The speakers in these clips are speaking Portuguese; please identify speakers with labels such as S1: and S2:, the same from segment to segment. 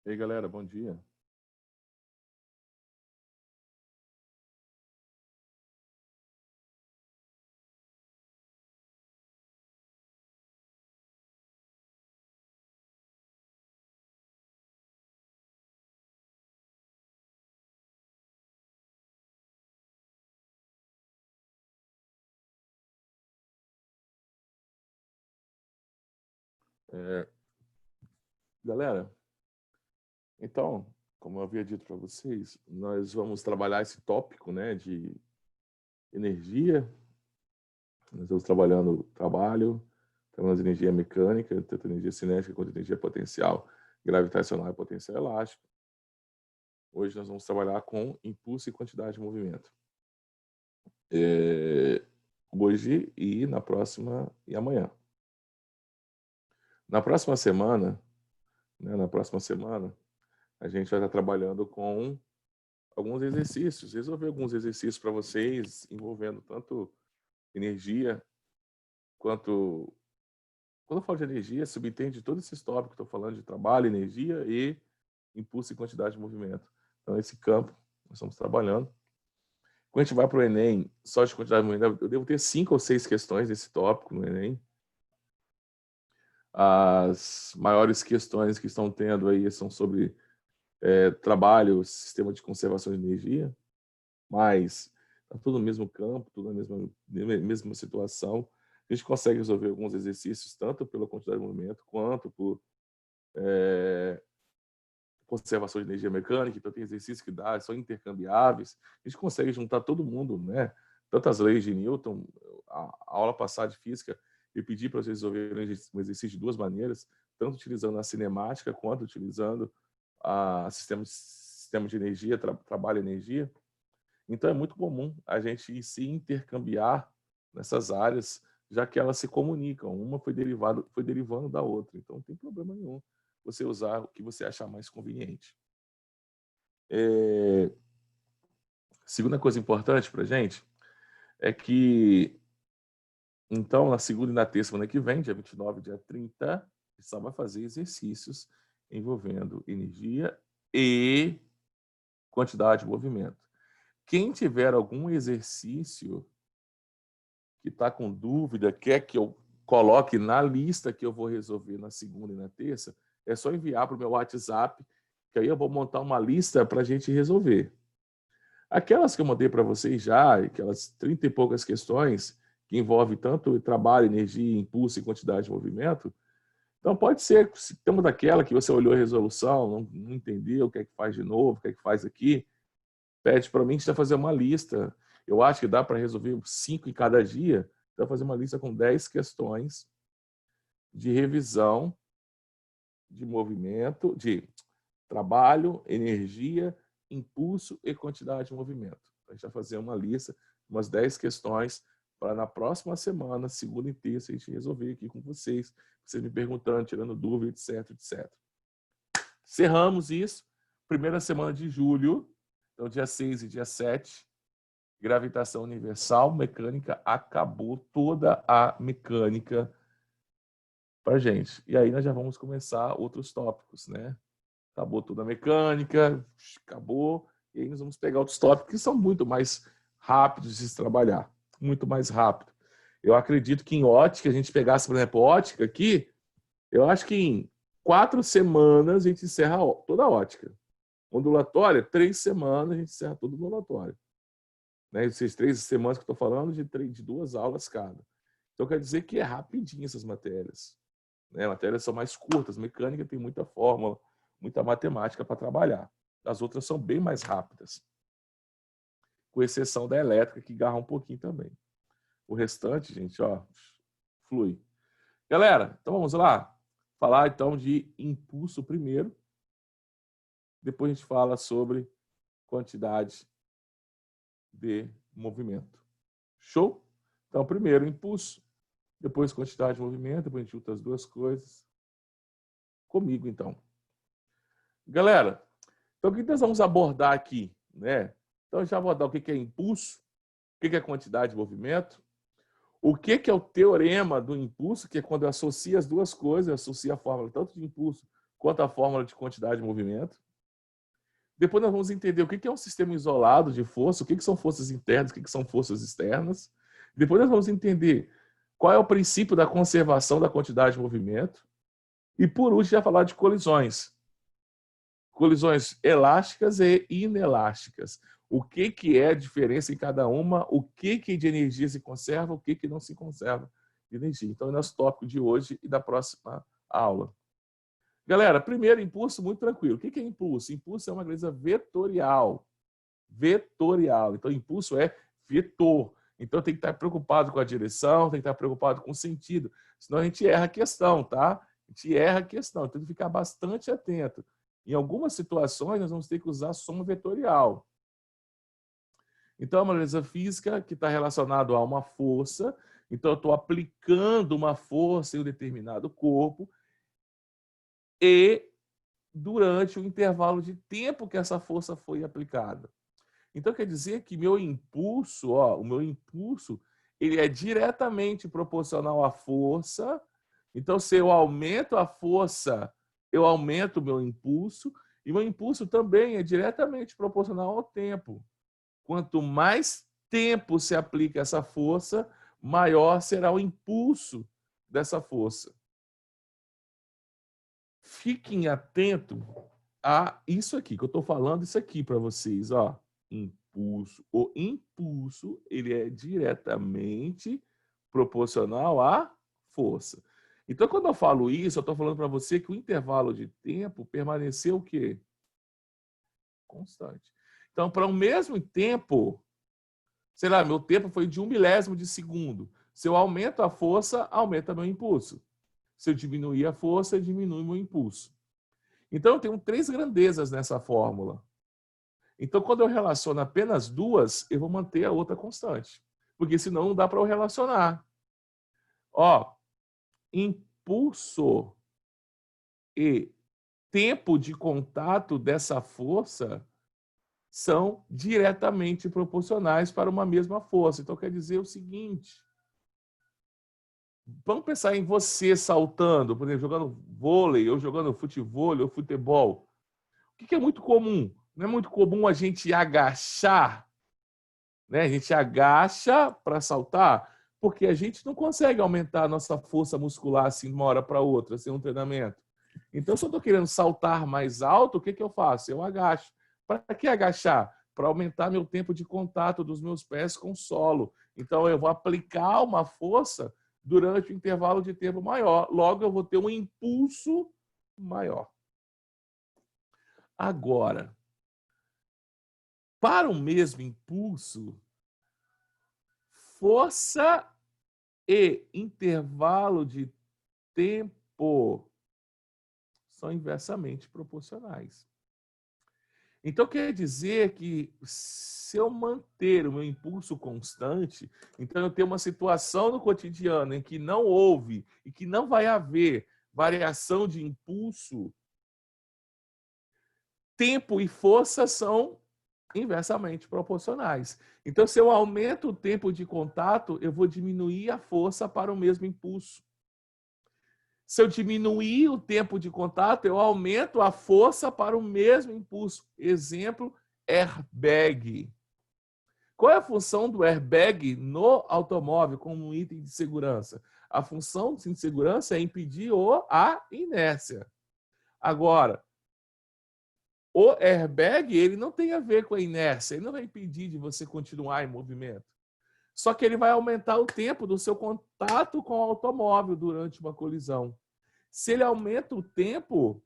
S1: E aí, galera, bom dia. É, galera, então, como eu havia dito para vocês, nós vamos trabalhar esse tópico, né, de energia. Nós estamos trabalhando energia mecânica, tanto energia cinética quanto energia potencial, gravitacional e potencial elástico. Hoje nós vamos trabalhar com impulso e quantidade de movimento. Hoje e na próxima e amanhã. Na próxima semana, a gente vai estar trabalhando com alguns exercícios, resolver alguns exercícios para vocês, envolvendo tanto energia quanto... Quando eu falo de energia, subentende todos esses tópicos que estou falando de trabalho, energia e impulso e quantidade de movimento. Então, esse campo nós estamos trabalhando. Quando a gente vai para o Enem, só de quantidade de movimento, eu devo ter 5 ou 6 questões desse tópico no Enem. As maiores questões que estão tendo aí são sobre trabalho, sistema de conservação de energia, mas está tudo no mesmo campo, tudo na mesma situação. A gente consegue resolver alguns exercícios, tanto pela quantidade de movimento, quanto por conservação de energia mecânica. Então, tem exercícios que são intercambiáveis. A gente consegue juntar todo mundo, né? Tantas leis de Newton. A aula passada de física, eu pedi para vocês resolverem um exercício de duas maneiras, tanto utilizando a cinemática, quanto utilizando a sistema de energia, trabalho e energia. Então, é muito comum a gente se intercambiar nessas áreas, já que elas se comunicam. Uma foi derivando da outra. Então, não tem problema nenhum você usar o que você achar mais conveniente. Segunda coisa importante para a gente é que, então, na segunda e na terça, semana que vem, dia 29 e dia 30, a gente só vai fazer exercícios envolvendo energia e quantidade de movimento. Quem tiver algum exercício que está com dúvida, quer que eu coloque na lista que eu vou resolver na segunda e na terça, é só enviar para o meu WhatsApp, que aí eu vou montar uma lista para a gente resolver. Aquelas que eu mandei para vocês já, aquelas 30 e poucas questões, que envolvem tanto trabalho, energia, impulso e quantidade de movimento, então pode ser, se tem uma daquela que você olhou a resolução, não entendeu o que é que faz de novo, o que é que faz aqui, pede para mim, a gente vai fazer uma lista. Eu acho que dá para resolver 5 em cada dia. Então, fazer uma lista com 10 questões de revisão de movimento, de trabalho, energia, impulso e quantidade de movimento. A gente vai fazer uma lista, umas 10 questões, para na próxima semana, segunda e terça, a gente resolver aqui com vocês me perguntando, tirando dúvida, etc, etc. Cerramos isso. Primeira semana de julho, então dia 6 e dia 7, gravitação universal, mecânica, acabou toda a mecânica para gente. E aí nós já vamos começar outros tópicos, né? Acabou toda a mecânica, acabou, e aí nós vamos pegar outros tópicos que são muito mais rápidos de se trabalhar, muito mais rápido. Eu acredito que em ótica, a gente pegasse, por exemplo, ótica aqui, eu acho que em 4 semanas a gente encerra toda a ótica. Ondulatória, 3 semanas a gente encerra todo o ondulatório. Né? Essas 3 semanas que eu estou falando, de 2 aulas cada. Então, quer dizer que é rapidinho essas matérias. Né? Matérias são mais curtas. Mecânica tem muita fórmula, muita matemática para trabalhar. As outras são bem mais rápidas. Com exceção da elétrica, que garra um pouquinho também. O restante, gente, ó, flui. Galera, então vamos lá? Falar, então, de impulso primeiro. Depois a gente fala sobre quantidade de movimento. Show? Então, primeiro, impulso. Depois, quantidade de movimento. Depois a gente junta as duas coisas. Comigo, então. Galera, então o que nós vamos abordar aqui? Né? Então, já vou abordar o que é impulso, o que é quantidade de movimento, o que é o teorema do impulso, que é quando eu associo as duas coisas, eu associo a fórmula tanto de impulso quanto à fórmula de quantidade de movimento. Depois nós vamos entender o que é um sistema isolado de força, o que são forças internas, o que são forças externas. Depois nós vamos entender qual é o princípio da conservação da quantidade de movimento. E por último, já falar de colisões. Colisões elásticas e inelásticas. O que é a diferença em cada uma, o que de energia se conserva, o que não se conserva de energia. Então, é o nosso tópico de hoje e da próxima aula. Galera, primeiro, impulso, muito tranquilo. O que é impulso? Impulso é uma grandeza vetorial. Vetorial. Então, impulso é vetor. Então, tem que estar preocupado com a direção, tem que estar preocupado com o sentido. Senão a gente erra a questão, tá? A gente erra a questão. Então, tem que ficar bastante atento. Em algumas situações, nós vamos ter que usar soma vetorial. Então, é uma grandeza física que está relacionada a uma força. Então, eu estou aplicando uma força em um determinado corpo e durante o intervalo de tempo que essa força foi aplicada. Então, quer dizer que meu impulso, o meu impulso, ele é diretamente proporcional à força. Então, se eu aumento a força, eu aumento o meu impulso. E meu impulso também é diretamente proporcional ao tempo. Quanto mais tempo se aplica essa força, maior será o impulso dessa força. Fiquem atentos a isso aqui, que eu estou falando isso aqui para vocês. Impulso. O impulso ele é diretamente proporcional à força. Então, quando eu falo isso, eu estou falando para você que o intervalo de tempo permaneceu o quê? Constante. Então, para o mesmo tempo, sei lá, meu tempo foi de 1/1000 de segundo. Se eu aumento a força, aumenta meu impulso. Se eu diminuir a força, diminui meu impulso. Então, eu tenho 3 grandezas nessa fórmula. Então, quando eu relaciono apenas duas, eu vou manter a outra constante. Porque senão não dá para eu relacionar. Impulso e tempo de contato dessa força são diretamente proporcionais para uma mesma força. Então, quer dizer o seguinte. Vamos pensar em você saltando, por exemplo, jogando vôlei, ou jogando futevôlei, ou futebol. O que é muito comum? Não é muito comum a gente agachar, né? A gente agacha para saltar, porque a gente não consegue aumentar a nossa força muscular assim de uma hora para outra, sem um treinamento. Então, se eu estou querendo saltar mais alto, o que eu faço? Eu agacho. Para que agachar? Para aumentar meu tempo de contato dos meus pés com o solo. Então, eu vou aplicar uma força durante um intervalo de tempo maior. Logo, eu vou ter um impulso maior. Agora, para o mesmo impulso, força e intervalo de tempo são inversamente proporcionais. Então, quer dizer que se eu manter o meu impulso constante, então eu tenho uma situação no cotidiano em que não houve e que não vai haver variação de impulso, tempo e força são inversamente proporcionais. Então, se eu aumento o tempo de contato, eu vou diminuir a força para o mesmo impulso. Se eu diminuir o tempo de contato, eu aumento a força para o mesmo impulso. Exemplo, airbag. Qual é a função do airbag no automóvel como um item de segurança? A função de segurança é impedir a inércia. Agora, o airbag ele não tem a ver com a inércia, ele não vai impedir de você continuar em movimento. Só que ele vai aumentar o tempo do seu contato com o automóvel durante uma colisão. Se ele aumenta o tempo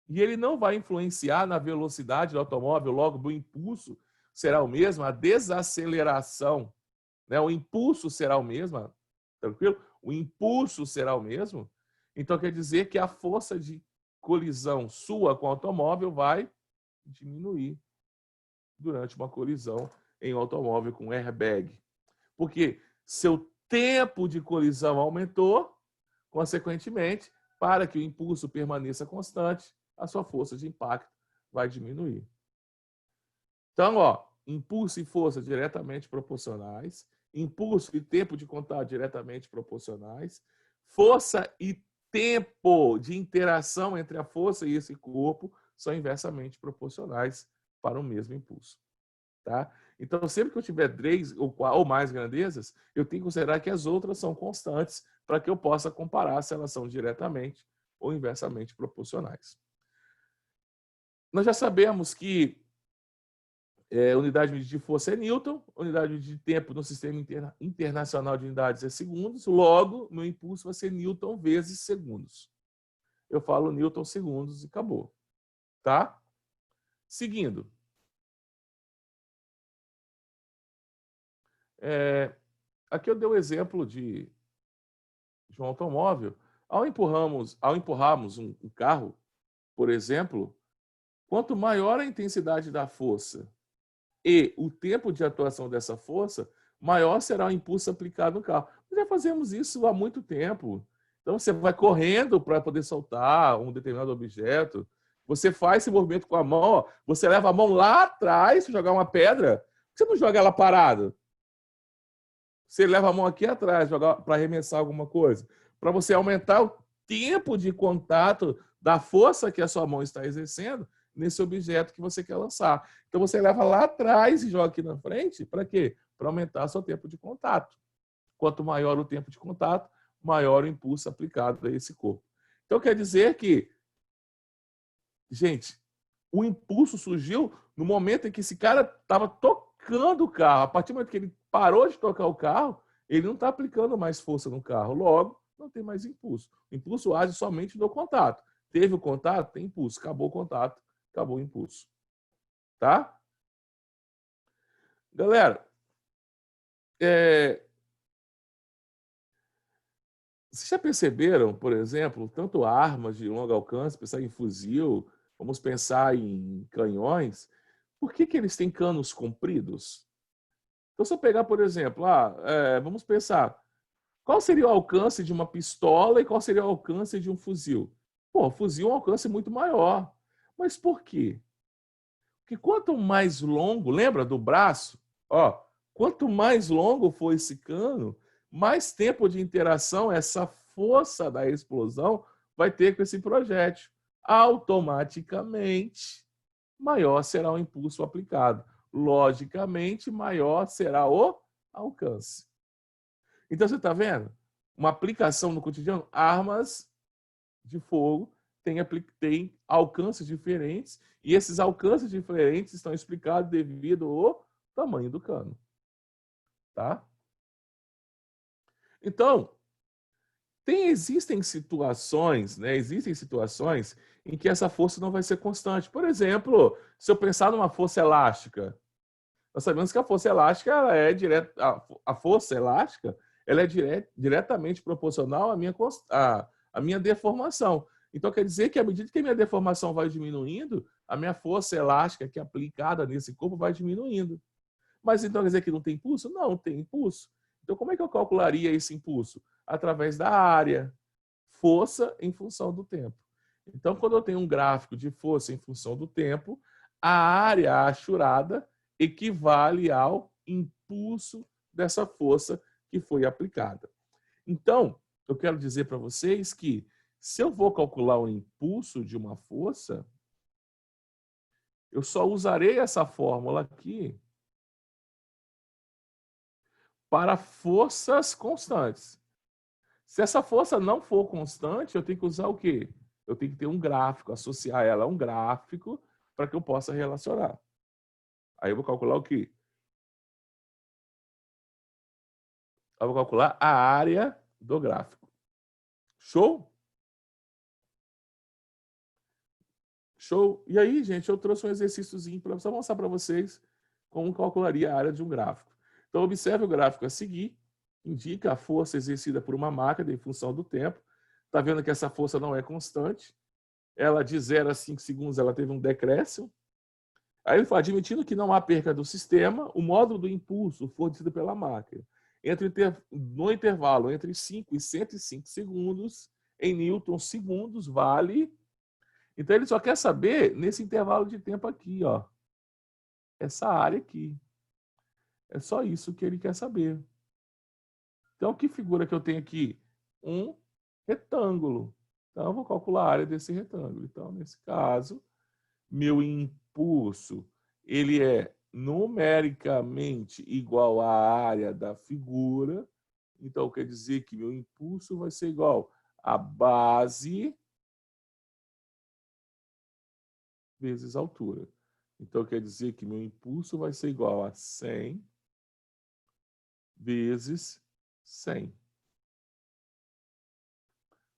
S1: e ele não vai influenciar na velocidade do automóvel, logo do impulso será o mesmo, a desaceleração, né? O impulso será o mesmo, tranquilo? O impulso será o mesmo. Então quer dizer que a força de colisão sua com o automóvel vai diminuir durante uma colisão em um automóvel com airbag. Porque seu tempo de colisão aumentou, consequentemente, para que o impulso permaneça constante, a sua força de impacto vai diminuir. Então, impulso e força diretamente proporcionais, impulso e tempo de contato diretamente proporcionais, força e tempo de interação entre a força e esse corpo são inversamente proporcionais para o mesmo impulso. Tá? Então, sempre que eu tiver 3 ou mais grandezas, eu tenho que considerar que as outras são constantes para que eu possa comparar se elas são diretamente ou inversamente proporcionais. Nós já sabemos que unidade de medida de força é Newton, unidade de tempo no sistema internacional de unidades é segundos, logo, meu impulso vai ser Newton vezes segundos. Eu falo Newton segundos e acabou. Tá? Seguindo. Aqui eu dei o exemplo de um automóvel. Ao empurrarmos um carro, por exemplo, quanto maior a intensidade da força e o tempo de atuação dessa força, maior será o impulso aplicado no carro. Nós já fazemos isso há muito tempo. Então, você vai correndo para poder soltar um determinado objeto, você faz esse movimento com a mão, ó, você leva a mão lá atrás para jogar uma pedra, você não joga ela parada. Você leva a mão aqui atrás para arremessar alguma coisa, para você aumentar o tempo de contato da força que a sua mão está exercendo nesse objeto que você quer lançar. Então você leva lá atrás e joga aqui na frente, para quê? Para aumentar seu tempo de contato. Quanto maior o tempo de contato, maior o impulso aplicado a esse corpo. Então quer dizer que, gente, o impulso surgiu no momento em que esse cara estava tocando o carro. A partir do momento que ele parou de tocar o carro, ele não está aplicando mais força no carro. Logo, não tem mais impulso. O impulso age somente no contato. Teve o contato, tem impulso. Acabou o contato, acabou o impulso. Tá? Galera, vocês já perceberam, por exemplo, tanto armas de longo alcance, pensar em fuzil, vamos pensar em canhões, por que eles têm canos compridos? Então, se eu pegar, por exemplo, vamos pensar, qual seria o alcance de uma pistola e qual seria o alcance de um fuzil? Pô, o fuzil é um alcance muito maior. Mas por quê? Porque quanto mais longo, lembra do braço? Ó, quanto mais longo for esse cano, mais tempo de interação essa força da explosão vai ter com esse projétil. Automaticamente, maior será o impulso aplicado. Logicamente, maior será o alcance. Então, você está vendo? Uma aplicação no cotidiano, armas de fogo têm alcances diferentes, e esses alcances diferentes estão explicados devido ao tamanho do cano. Tá? Então, existem situações, né? Existem situações em que essa força não vai ser constante. Por exemplo, se eu pensar numa força elástica, nós sabemos que a força elástica ela é a força elástica ela é diretamente proporcional à minha deformação. Então, quer dizer que à medida que a minha deformação vai diminuindo, a minha força elástica que é aplicada nesse corpo vai diminuindo. Mas então quer dizer que não tem impulso? Não, tem impulso. Então, como é que eu calcularia esse impulso? Através da área, força em função do tempo. Então, quando eu tenho um gráfico de força em função do tempo, a área achurada equivale ao impulso dessa força que foi aplicada. Então, eu quero dizer para vocês que se eu vou calcular o impulso de uma força, eu só usarei essa fórmula aqui para forças constantes. Se essa força não for constante, eu tenho que usar o quê? Eu tenho que ter um gráfico, associar ela a um gráfico para que eu possa relacionar. Aí eu vou calcular o quê? Eu vou calcular a área do gráfico. Show? Show? E aí, gente, eu trouxe um exercíciozinho para só mostrar para vocês como calcularia a área de um gráfico. Então, observe o gráfico a seguir. Indica a força exercida por uma máquina em função do tempo. Está vendo que essa força não é constante. Ela de 0 a 5 segundos ela teve um decréscimo. Aí ele fala, admitindo que não há perca do sistema, o módulo do impulso fornecido pela máquina no intervalo entre 5 e 105 segundos, em newtons segundos, vale. Então ele só quer saber nesse intervalo de tempo aqui, ó. Essa área aqui. É só isso que ele quer saber. Então, que figura que eu tenho aqui? Um retângulo. Então, eu vou calcular a área desse retângulo. Então, nesse caso, meu impulso, ele é numericamente igual à área da figura. Então, quer dizer que meu impulso vai ser igual a base vezes altura. Então, quer dizer que meu impulso vai ser igual a 100 vezes 100.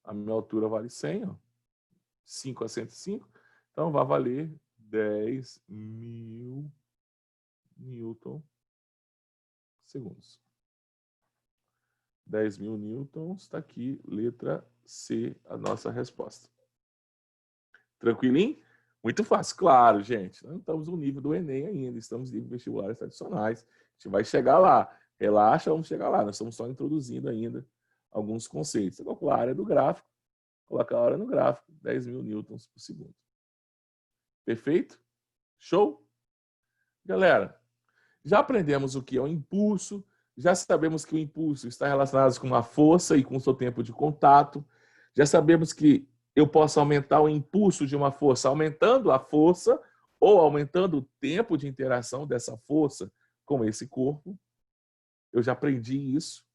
S1: A minha altura vale 100, ó. 5 a 105. Então, vai valer 10.000 newton segundos. 10.000 newtons, está aqui, letra C, a nossa resposta. Tranquilinho? Muito fácil, claro, gente. Não estamos no nível do Enem ainda, estamos em vestibulares tradicionais. A gente vai chegar lá. Relaxa, vamos chegar lá. Nós estamos só introduzindo ainda alguns conceitos. Você calcula a área do gráfico, coloca a área no gráfico, 10.000 newtons por segundo. Perfeito? Show? Galera, já aprendemos o que é o impulso, já sabemos que o impulso está relacionado com a força e com o seu tempo de contato, já sabemos que eu posso aumentar o impulso de uma força aumentando a força ou aumentando o tempo de interação dessa força com esse corpo. Eu já aprendi isso.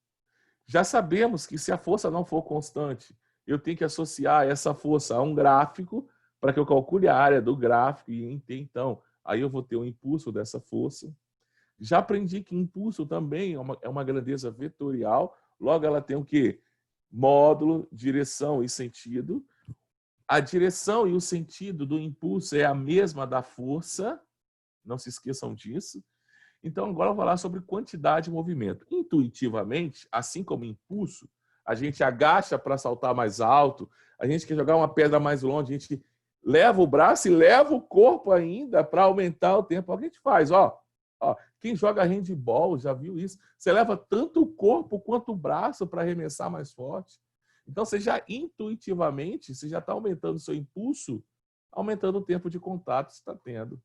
S1: Já sabemos que se a força não for constante, eu tenho que associar essa força a um gráfico para que eu calcule a área do gráfico e então, aí eu vou ter o impulso dessa força. Já aprendi que impulso também é uma grandeza vetorial, logo ela tem o quê? Módulo, direção e sentido. A direção e o sentido do impulso é a mesma da força, não se esqueçam disso. Então, agora eu vou falar sobre quantidade de movimento. Intuitivamente, assim como impulso, a gente agacha para saltar mais alto, a gente quer jogar uma pedra mais longe, a gente leva o braço e leva o corpo ainda para aumentar o tempo. O que a gente faz? Ó, quem joga handball já viu isso. Você leva tanto o corpo quanto o braço para arremessar mais forte. Então, você já intuitivamente, você já está aumentando o seu impulso, aumentando o tempo de contato que você está tendo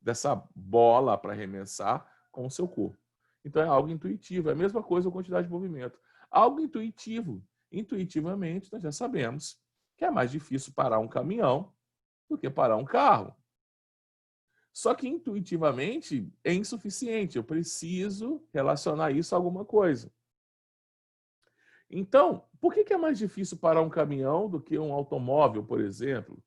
S1: dessa bola para arremessar com o seu corpo. Então, é algo intuitivo. É a mesma coisa com a quantidade de movimento. Algo intuitivo. Intuitivamente, nós já sabemos que é mais difícil parar um caminhão do que parar um carro. Só que intuitivamente é insuficiente. Eu preciso relacionar isso a alguma coisa. Então, por que é mais difícil parar um caminhão do que um automóvel, por exemplo?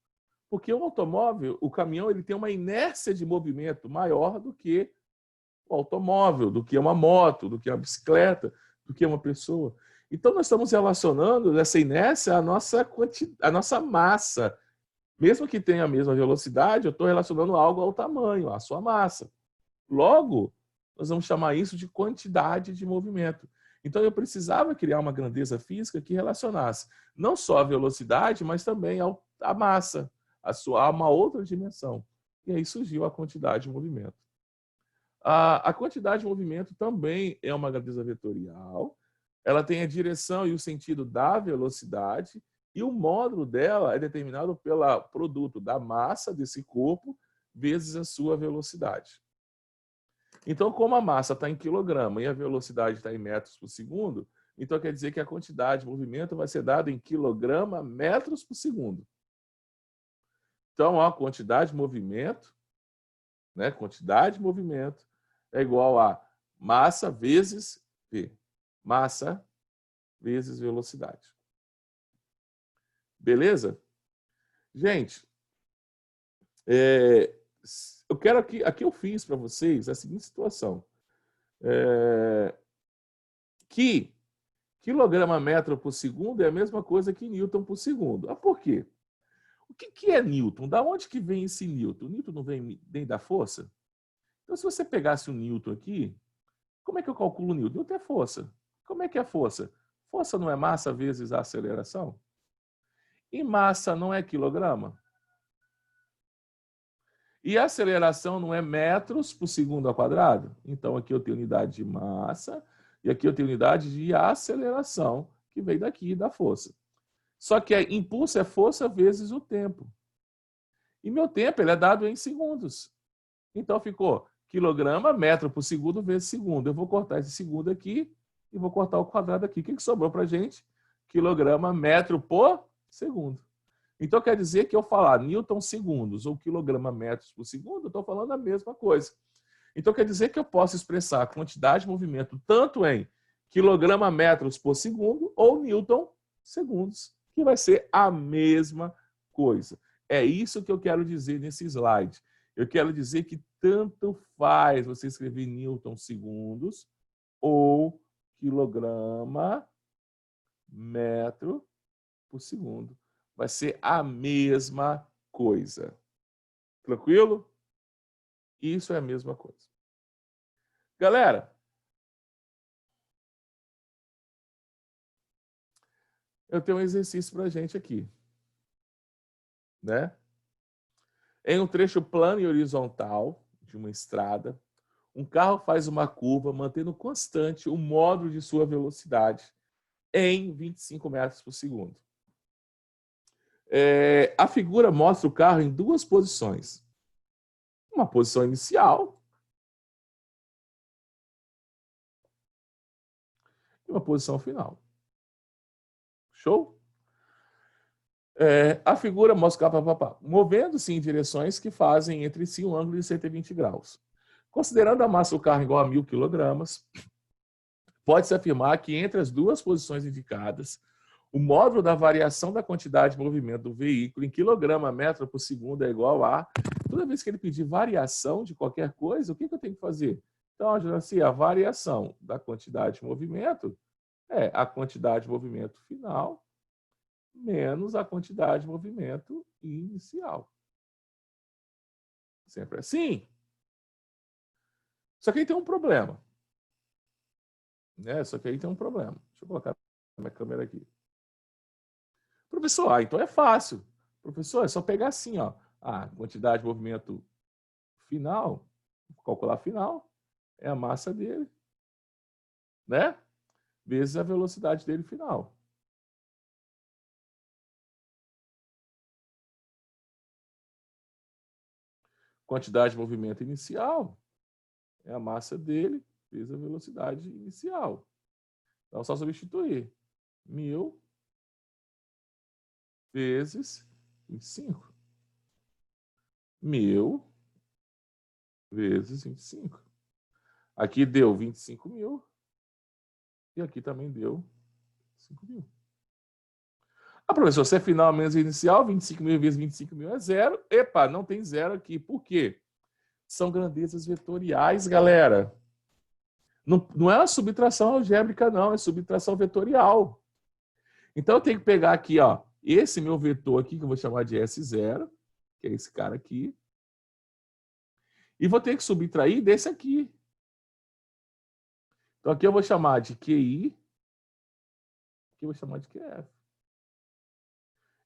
S1: Porque o automóvel, o caminhão, ele tem uma inércia de movimento maior do que o automóvel, do que uma moto, do que uma bicicleta, do que uma pessoa. Então, nós estamos relacionando essa inércia à nossa massa. Mesmo que tenha a mesma velocidade, eu estou relacionando algo ao tamanho, à sua massa. Logo, nós vamos chamar isso de quantidade de movimento. Então, eu precisava criar uma grandeza física que relacionasse não só a velocidade, mas também a massa, a uma outra dimensão. E aí surgiu a quantidade de movimento. A quantidade de movimento também é uma grandeza vetorial. Ela tem a direção e o sentido da velocidade, e o módulo dela é determinado pelo produto da massa desse corpo vezes a sua velocidade. Então, como a massa está em quilograma e a velocidade está em metros por segundo, então quer dizer que a quantidade de movimento vai ser dada em quilograma metros por segundo. Então, a quantidade de movimento, né, quantidade de movimento é igual a massa vezes V. Massa vezes velocidade. Beleza? Gente, eu quero aqui eu fiz para vocês a seguinte situação. Que quilograma metro por segundo é a mesma coisa que newton por segundo. Por quê? O que é newton? Da onde que vem esse newton? O newton não vem da força? Então, se você pegasse um newton aqui, como é que eu calculo o newton? Newton é força. Como é que é força? Força não é massa vezes a aceleração? E massa não é quilograma? E a aceleração não é metros por segundo ao quadrado? Então, aqui eu tenho unidade de massa e aqui eu tenho unidade de aceleração, que vem daqui, da força. Só que impulso é força vezes o tempo. E meu tempo ele é dado em segundos. Então, ficou quilograma, metro por segundo vezes segundo. Eu vou cortar esse segundo aqui e vou cortar o quadrado aqui. O que sobrou para a gente? quilograma metro por segundo. Então, quer dizer que eu falar newton segundos ou quilograma metros por segundo, eu estou falando a mesma coisa. Então, quer dizer que eu posso expressar a quantidade de movimento tanto em quilograma metros por segundo ou newton segundos, que vai ser a mesma coisa. É isso que eu quero dizer nesse slide. Eu quero dizer que tanto faz você escrever newton segundos ou quilograma metro por segundo. Vai ser a mesma coisa. Tranquilo? Isso é a mesma coisa. Galera, eu tenho um exercício para a gente aqui, né? Em um trecho plano e horizontal de uma estrada, um carro faz uma curva mantendo constante o módulo de sua velocidade em 25 metros por segundo. A figura mostra o carro em duas posições. Uma posição inicial e uma posição final. Show? A figura mostra o carro movendo-se em direções que fazem entre si um ângulo de 120 graus. Considerando a massa do carro igual a 1.000 kg, pode-se afirmar que entre as duas posições indicadas, o módulo da variação da quantidade de movimento do veículo em quilograma metro por segundo é igual a... Toda vez que ele pedir variação de qualquer coisa, o que eu tenho que fazer? Então, assim, a variação da quantidade de movimento é a quantidade de movimento final menos a quantidade de movimento inicial. Sempre assim. Só que aí tem um problema. Né? Só que aí tem um problema. Deixa eu colocar a minha câmera aqui. Professor, então é fácil. Professor, é só pegar assim, ó, a quantidade de movimento final, calcular final, é a massa dele, né? Vezes a velocidade dele final. Quantidade de movimento inicial é a massa dele vezes a velocidade inicial. Então, é só substituir. 1.000 vezes 25. 1.000 vezes 25. Aqui deu 25.000 e aqui também deu 5.000. Ah, professor, se é final menos inicial, 25.000 vezes 25.000 é zero. Epa, não tem zero aqui. Por quê? São grandezas vetoriais, galera. Não é uma subtração algébrica, não. É subtração vetorial. Então, eu tenho que pegar aqui, ó, esse meu vetor aqui, que eu vou chamar de S0, que é esse cara aqui, e vou ter que subtrair desse aqui. Então, aqui eu vou chamar de QI, aqui eu vou chamar de QF.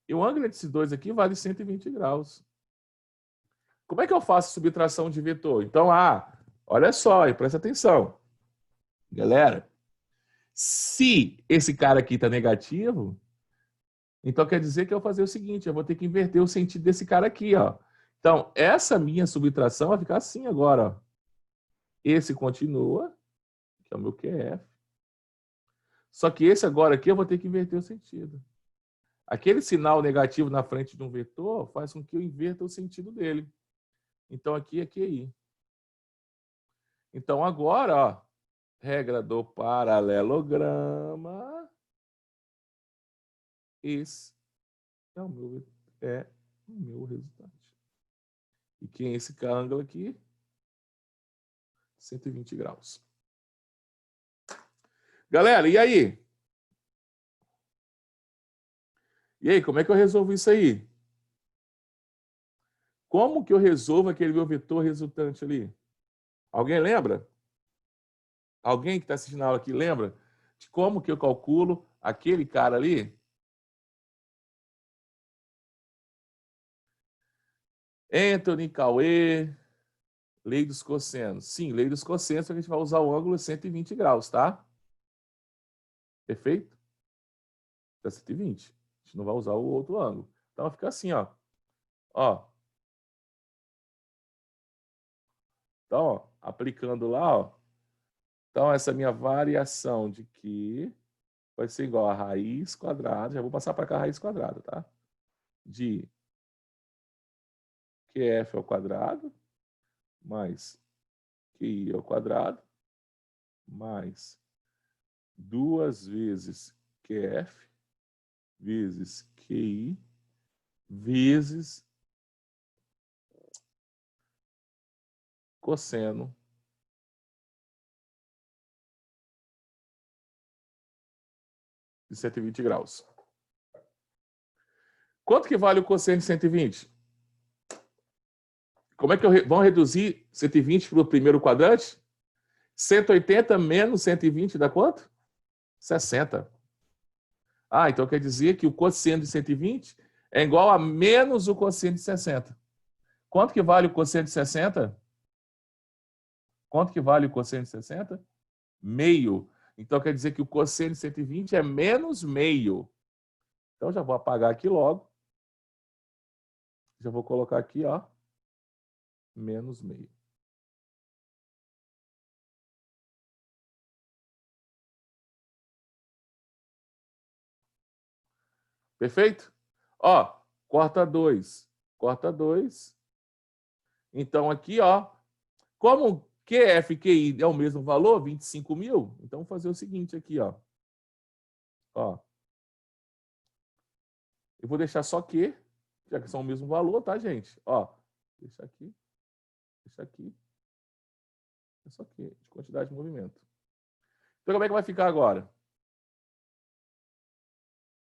S1: E o ângulo desses dois aqui vale 120 graus. Como é que eu faço subtração de vetor? Então, olha só, e presta atenção. Galera, se esse cara aqui está negativo, então quer dizer que eu vou fazer o seguinte, eu vou ter que inverter o sentido desse cara aqui, ó. Então, essa minha subtração vai ficar assim agora, ó. Esse continua, que é o meu QF. Só que esse agora aqui eu vou ter que inverter o sentido. Aquele sinal negativo na frente de um vetor faz com que eu inverta o sentido dele. Então, aqui é QI. Então, agora, ó, regra do paralelograma. Esse é o meu resultado. E quem é esse ângulo aqui? 120 graus. Galera, e aí? E aí, como é que eu resolvo isso aí? Como que eu resolvo aquele meu vetor resultante ali? Alguém lembra? Alguém que está assistindo a aula aqui lembra de como que eu calculo aquele cara ali? Anthony, Cauê, lei dos cossenos. Sim, lei dos cossenos, a gente vai usar o ângulo 120 graus, tá? Perfeito? Tá 120. A gente não vai usar o outro ângulo. Então vai ficar assim, ó. Ó. Então, ó, aplicando lá, ó. Então, essa minha variação de Q vai ser igual a raiz quadrada, já vou passar para cá a raiz quadrada, tá? De QF ao quadrado, mais QI ao quadrado, mais 2 vezes QF, vezes QI, vezes cosseno de 120 graus. Quanto que vale o cosseno de 120? Como é que vamos reduzir 120 para o primeiro quadrante? 180 menos 120 dá quanto? 60. Ah, então quer dizer que o cosseno de 120 é igual a menos o cosseno de 60. Quanto que vale o cosseno de 60? Quanto que vale o cosseno de 60? Meio. Então quer dizer que o cosseno de 120 é menos meio. Então já vou apagar aqui logo. Já vou colocar aqui, ó, menos meio. Perfeito? Ó, corta 2. Corta 2. Então aqui, ó, como QF e QI é o mesmo valor, 25 mil, então vou fazer o seguinte aqui, ó. Ó. Eu vou deixar só Q, já que são o mesmo valor, tá, gente? Ó, deixa aqui. Deixa aqui. É só Q, de quantidade de movimento. Então como é que vai ficar agora?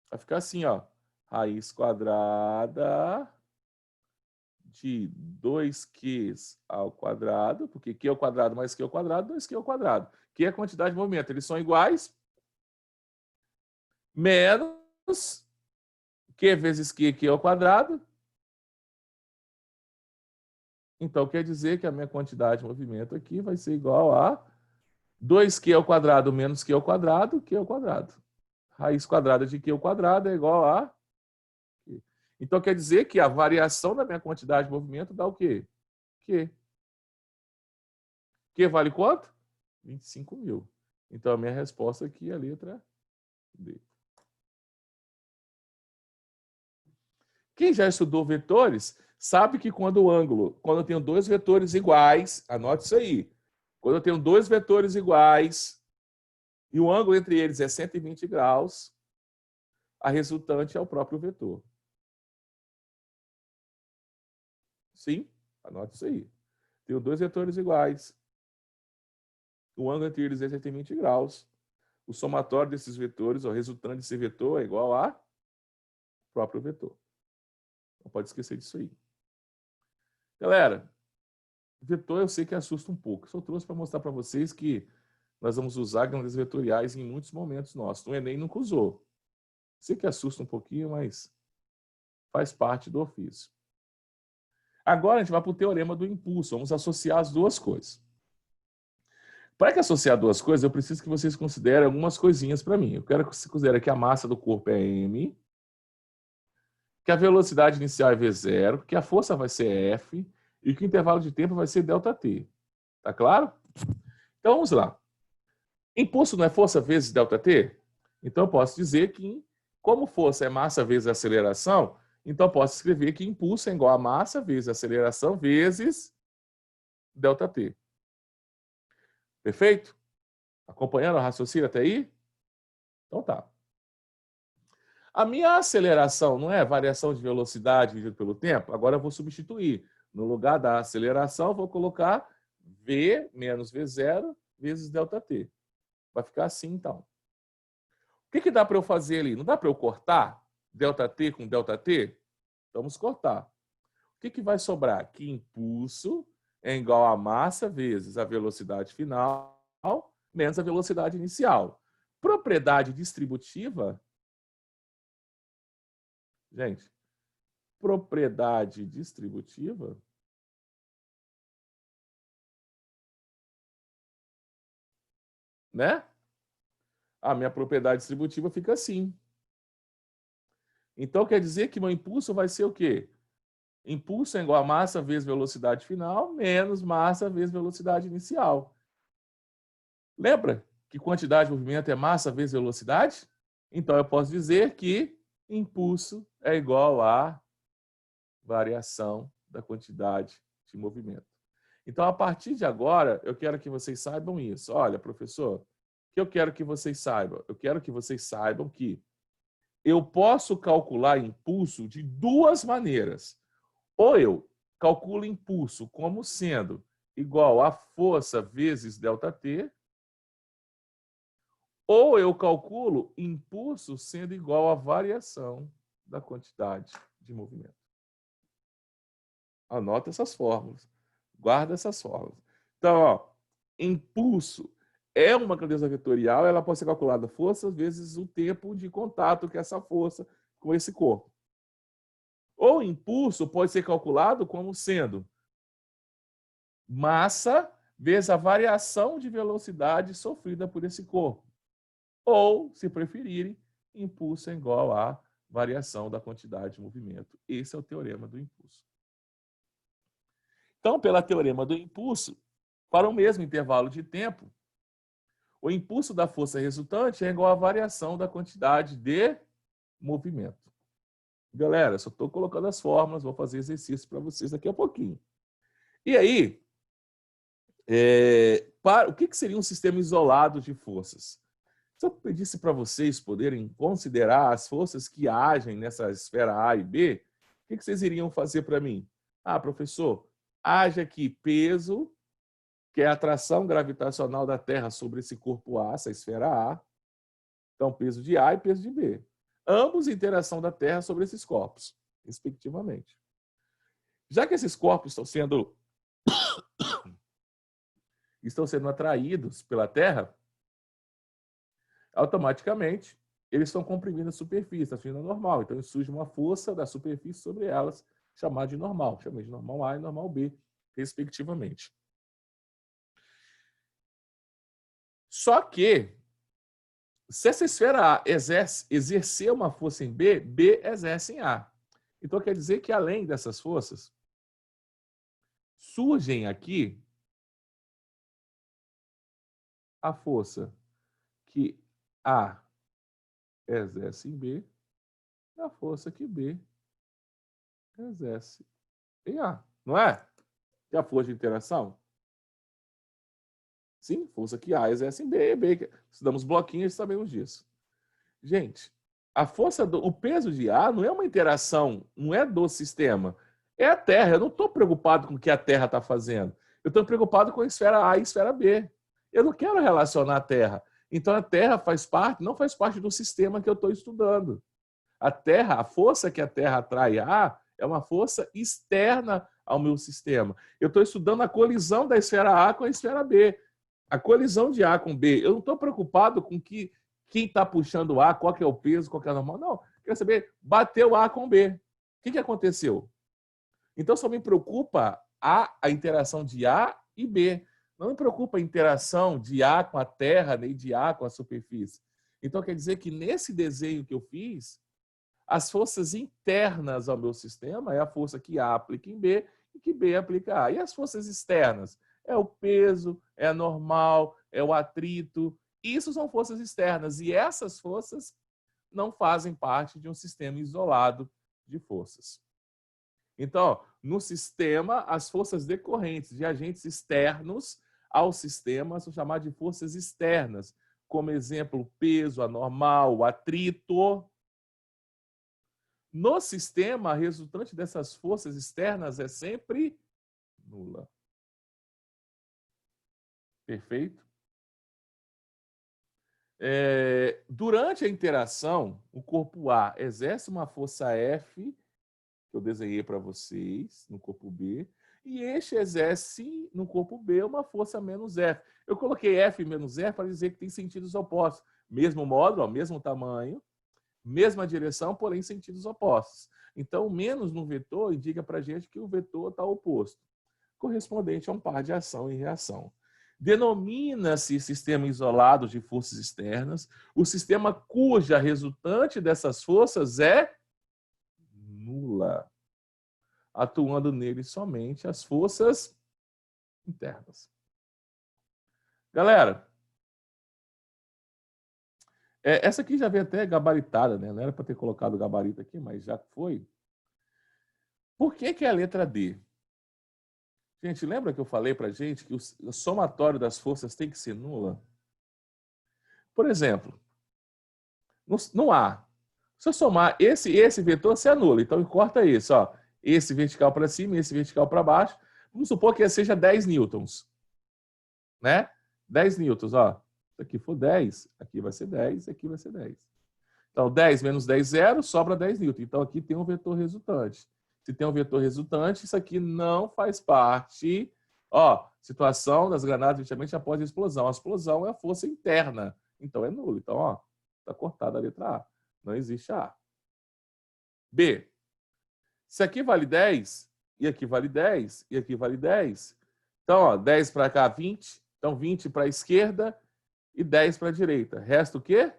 S1: Vai ficar assim, ó. Raiz quadrada de 2Qs ao quadrado, porque Q ao quadrado mais Q ao quadrado, 2Q ao quadrado. Q é a quantidade de movimento. Eles são iguais, menos Q vezes Q, Q ao quadrado. Então, quer dizer que a minha quantidade de movimento aqui vai ser igual a 2Q ao quadrado menos Q ao quadrado, Q ao quadrado. Raiz quadrada de Q ao quadrado é igual a Q. Então, quer dizer que a variação da minha quantidade de movimento dá o quê? Q. Q vale quanto? 25 mil. Então, a minha resposta aqui é a letra D. Quem já estudou vetores, sabe que quando eu tenho dois vetores iguais, anote isso aí. Quando eu tenho dois vetores iguais e o ângulo entre eles é 120 graus, a resultante é o próprio vetor. Sim, anote isso aí. Tenho dois vetores iguais. O ângulo entre eles é 120 graus. O somatório desses vetores, o resultante desse vetor é igual a próprio vetor. Não pode esquecer disso aí. Galera, vetor eu sei que assusta um pouco. Só trouxe para mostrar para vocês que nós vamos usar grandes vetoriais em muitos momentos nossos. No Enem nunca usou. Sei que assusta um pouquinho, mas faz parte do ofício. Agora a gente vai para o teorema do impulso. Vamos associar as duas coisas. Para que associar duas coisas, eu preciso que vocês considerem algumas coisinhas para mim. Eu quero que você considere que a massa do corpo é m, que a velocidade inicial é v0, que a força vai ser F e que o intervalo de tempo vai ser ΔT. Tá claro? Então vamos lá. Impulso não é força vezes ΔT? Então eu posso dizer que, como força é massa vezes aceleração, então eu posso escrever que impulso é igual a massa vezes aceleração vezes ΔT. Perfeito? Acompanhando o raciocínio até aí? Então tá. A minha aceleração não é variação de velocidade dividido pelo tempo? Agora eu vou substituir. No lugar da aceleração, eu vou colocar V menos V0 vezes ΔT. Vai ficar assim, então. O que dá para eu fazer ali? Não dá para eu cortar ΔT com ΔT? Vamos cortar. O que vai sobrar? Que impulso é igual a massa vezes a velocidade final menos a velocidade inicial. Propriedade distributiva. Gente, propriedade distributiva né? A minha propriedade distributiva fica assim. Então, quer dizer que meu impulso vai ser o quê? Impulso é igual a massa vezes velocidade final, menos massa vezes velocidade inicial. Lembra que quantidade de movimento é massa vezes velocidade? Então, eu posso dizer que impulso é igual a variação da quantidade de movimento. Então, a partir de agora, eu quero que vocês saibam isso. Olha, professor, o que eu quero que vocês saibam? Eu quero que vocês saibam que eu posso calcular impulso de duas maneiras. Ou eu calculo impulso como sendo igual a força vezes ΔT, ou eu calculo impulso sendo igual à variação da quantidade de movimento. Anota essas fórmulas. Guarda essas fórmulas. Então, ó, impulso é uma grandeza vetorial, ela pode ser calculada força vezes o tempo de contato que essa força com esse corpo. Ou impulso pode ser calculado como sendo massa vezes a variação de velocidade sofrida por esse corpo. Ou, se preferirem, impulso é igual à variação da quantidade de movimento. Esse é o teorema do impulso. Então, pelo teorema do impulso, para o mesmo intervalo de tempo, o impulso da força resultante é igual à variação da quantidade de movimento. Galera, só estou colocando as fórmulas, vou fazer exercício para vocês daqui a pouquinho. E aí, o que seria um sistema isolado de forças? Se eu pedisse para vocês poderem considerar as forças que agem nessa esfera A e B, o que vocês iriam fazer para mim? Ah, professor, age aqui peso, que é a atração gravitacional da Terra sobre esse corpo A, essa esfera A. Então, peso de A e peso de B. Ambos interação da Terra sobre esses corpos, respectivamente. Já que esses corpos estão sendo atraídos pela Terra, automaticamente eles estão comprimindo a superfície, a fina normal. Então, surge uma força da superfície sobre elas, chamada de normal. Chamei de normal A e normal B, respectivamente. Só que, se essa esfera A exercer uma força em B, B exerce em A. Então, quer dizer que, além dessas forças, surgem aqui a força que A exerce em B e a força que B exerce em A. Não é? Que é a força de interação? Sim, força que A exerce em B. B. Estudamos bloquinhos e sabemos disso. Gente, o peso de A não é uma interação, não é do sistema. É a Terra. Eu não estou preocupado com o que a Terra está fazendo. Eu estou preocupado com a esfera A e a esfera B. Eu não quero relacionar a Terra. Então a Terra não faz parte do sistema que eu estou estudando. A Terra, a força que a Terra atrai A é uma força externa ao meu sistema. Eu estou estudando a colisão da esfera A com a esfera B. A colisão de A com B. Eu não estou preocupado com quem está puxando A, qual que é o peso, qual que é o normal. Não. Quero saber, bateu A com B. O que aconteceu? Então, só me preocupa a interação de A e B. Não me preocupa a interação de A com a Terra, nem de A com a superfície. Então, quer dizer que nesse desenho que eu fiz, as forças internas ao meu sistema é a força que A aplica em B e que B aplica A. E as forças externas? É o peso, é a normal, é o atrito. Isso são forças externas. E essas forças não fazem parte de um sistema isolado de forças. Então, no sistema, as forças decorrentes de agentes externos ao sistema são chamadas de forças externas. Como exemplo, o peso, a normal, o atrito. No sistema, a resultante dessas forças externas é sempre nula. Perfeito? Durante a interação, o corpo A exerce uma força F, que eu desenhei para vocês, no corpo B, e este exerce no corpo B uma força menos F. Eu coloquei F menos F para dizer que tem sentidos opostos. Mesmo módulo, mesmo tamanho, mesma direção, porém sentidos opostos. Então, menos no vetor indica para a gente que o vetor está oposto, correspondente a um par de ação e reação. Denomina-se sistema isolado de forças externas o sistema cuja resultante dessas forças é nula, atuando nele somente as forças internas. Galera, Essa aqui já veio até gabaritada, né? Não era para ter colocado o gabarito aqui, mas já foi. Por que que é a letra D? Gente, lembra que eu falei para gente que o somatório das forças tem que ser nula? Por exemplo, no A, se eu somar esse vetor, se anula. Então, corta esse, ó. Esse vertical para cima e esse vertical para baixo. Vamos supor que seja 10 newtons. Né? 10 newtons, ó. Se aqui for 10, aqui vai ser 10, aqui vai ser 10. Então, 10 menos 10, 0, sobra 10 newtons. Então, aqui tem um vetor resultante. Se tem um vetor resultante, isso aqui não faz parte. Ó, situação das granadas imediatamente após a explosão. A explosão é a força interna. Então, é nulo. Então, ó, está cortada a letra A. Não existe A. B. Se aqui vale 10, e aqui vale 10, e aqui vale 10. Então, ó, 10 para cá, 20. Então, 20 para a esquerda e 10 para a direita. Resta o quê?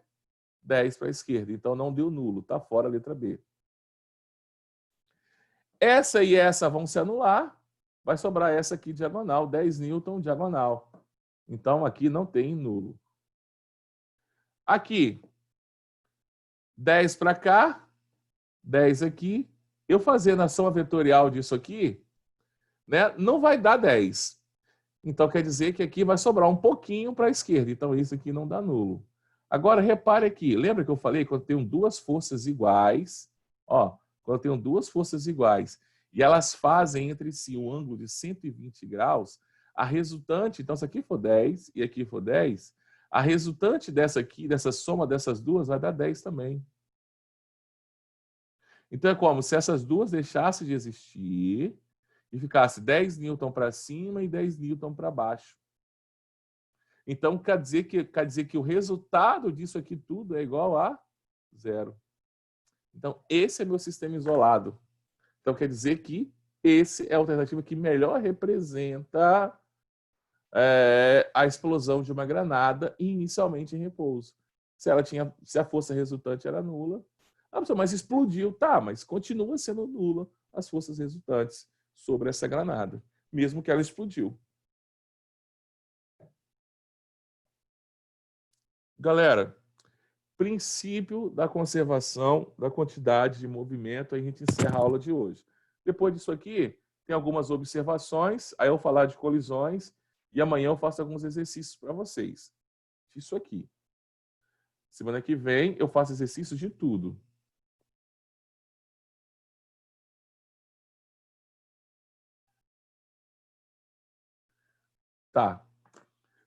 S1: 10 para a esquerda. Então, não deu nulo. Está fora a letra B. Essa e essa vão se anular. Vai sobrar essa aqui diagonal, 10 newton diagonal. Então, aqui não tem nulo. Aqui, 10 para cá, 10 aqui. Eu fazendo a soma vetorial disso aqui, né, não vai dar 10. Então, quer dizer que aqui vai sobrar um pouquinho para a esquerda. Então, isso aqui não dá nulo. Agora, repare aqui. Lembra que eu falei quando eu tenho duas forças iguais? Ó, quando eu tenho duas forças iguais e elas fazem entre si um ângulo de 120 graus, a resultante, então se aqui for 10 e aqui for 10, a resultante dessa aqui, dessa soma dessas duas, vai dar 10 também. Então, é como se essas duas deixassem de existir e ficasse 10 newton para cima e 10 newton para baixo. Então, quer dizer que o resultado disso aqui tudo é igual a 0. Então, esse é meu sistema isolado. Então, quer dizer que esse é a alternativa que melhor representa a explosão de uma granada inicialmente em repouso. Se a força resultante era nula, mas explodiu. Tá, mas continua sendo nula as forças resultantes sobre essa granada, mesmo que ela explodiu. Galera, princípio da conservação da quantidade de movimento, a gente encerra a aula de hoje. Depois disso aqui, tem algumas observações, aí eu vou falar de colisões e amanhã eu faço alguns exercícios para vocês. Isso aqui. Semana que vem eu faço exercícios de tudo. Tá.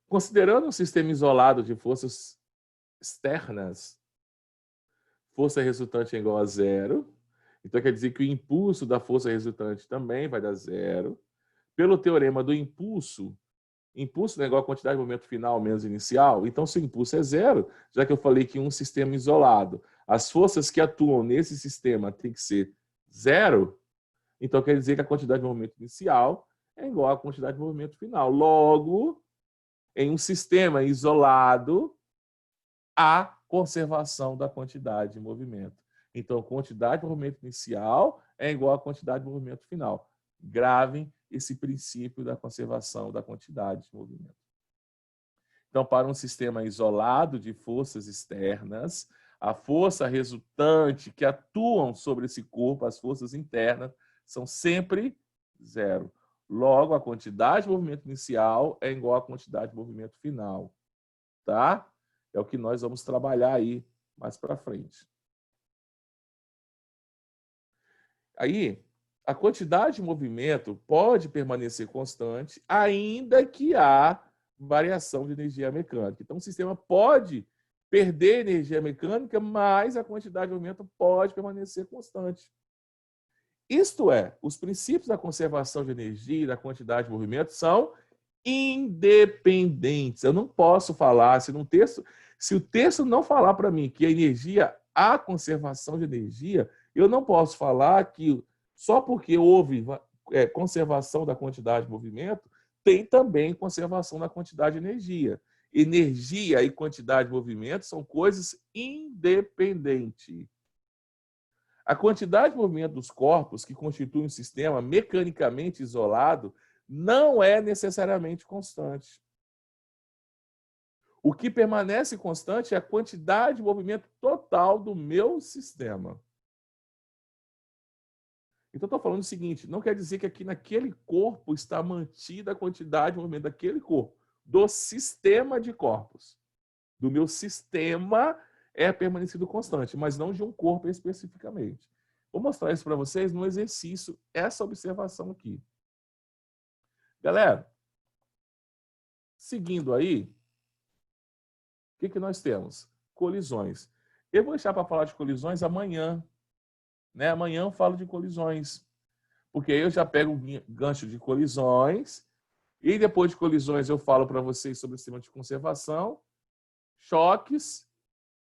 S1: Considerando um sistema isolado de forças externas, força resultante é igual a 0. Então, quer dizer que o impulso da força resultante também vai dar 0. Pelo teorema do impulso é igual a quantidade de movimento final menos inicial. Então, se o impulso é 0, já que eu falei que em um sistema isolado, as forças que atuam nesse sistema tem que ser 0, então quer dizer que a quantidade de movimento inicial é igual à quantidade de movimento final. Logo, em um sistema isolado, há conservação da quantidade de movimento. Então, a quantidade de movimento inicial é igual à quantidade de movimento final. Gravem esse princípio da conservação da quantidade de movimento. Então, para um sistema isolado de forças externas, a força resultante que atuam sobre esse corpo, as forças internas, são sempre 0. Logo, a quantidade de movimento inicial é igual à quantidade de movimento final. Tá? É o que nós vamos trabalhar aí mais para frente. Aí, a quantidade de movimento pode permanecer constante, ainda que há variação de energia mecânica. Então, o sistema pode perder energia mecânica, mas a quantidade de movimento pode permanecer constante. Isto é, os princípios da conservação de energia e da quantidade de movimento são independentes. Eu não posso falar, se o texto não falar para mim que a energia há conservação de energia, eu não posso falar que só porque houve conservação da quantidade de movimento, tem também conservação da quantidade de energia. Energia e quantidade de movimento são coisas independentes. A quantidade de movimento dos corpos que constitui um sistema mecanicamente isolado não é necessariamente constante. O que permanece constante é a quantidade de movimento total do meu sistema. Então, estou falando o seguinte, não quer dizer que aqui naquele corpo está mantida a quantidade de movimento daquele corpo, do sistema de corpos. Do meu sistema é permanecido constante, mas não de um corpo especificamente. Vou mostrar isso para vocês no exercício, essa observação aqui. Galera, seguindo aí, o que nós temos? Colisões. Eu vou deixar para falar de colisões amanhã. Né? Amanhã eu falo de colisões. Porque aí eu já pego o gancho de colisões e depois de colisões eu falo para vocês sobre o sistema de conservação, choques,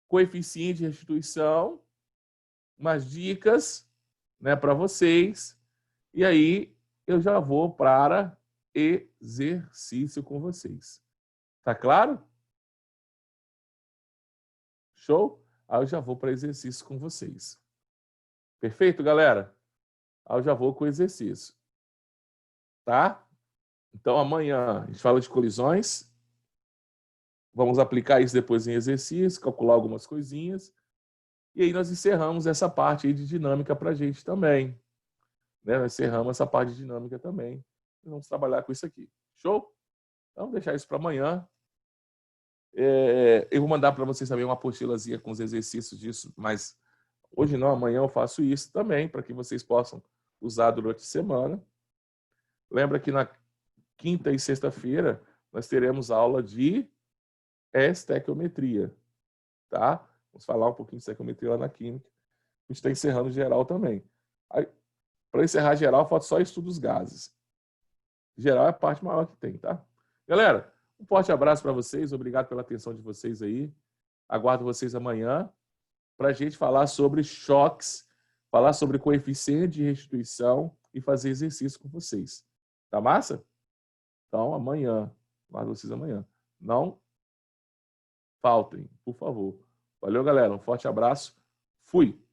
S1: coeficiente de restituição, umas dicas, né, para vocês. E aí eu já vou para exercício com vocês. Tá claro? Show? Aí eu já vou para exercício com vocês. Perfeito, galera? Aí eu já vou com o exercício. Tá? Então amanhã a gente fala de colisões. Vamos aplicar isso depois em exercício, calcular algumas coisinhas. E aí nós encerramos essa parte aí de dinâmica para a gente também. Né? Nós encerramos essa parte de dinâmica também. E vamos trabalhar com isso aqui. Show? Então, vamos deixar isso para amanhã. Eu vou mandar para vocês também uma apostilazinha com os exercícios disso, mas hoje não, amanhã eu faço isso também, para que vocês possam usar durante a semana. Lembra que na quinta e sexta-feira nós teremos aula de estequiometria, tá? Vamos falar um pouquinho de estequiometria lá na química. A gente está encerrando geral também. Para encerrar geral, falta só estudos gases. Geral é a parte maior que tem, tá? Galera, um forte abraço para vocês. Obrigado pela atenção de vocês aí. Aguardo vocês amanhã para a gente falar sobre choques, falar sobre coeficiente de restituição e fazer exercício com vocês. Tá massa? Então, amanhã. Aguardo vocês amanhã. Não faltem, por favor. Valeu, galera. Um forte abraço. Fui!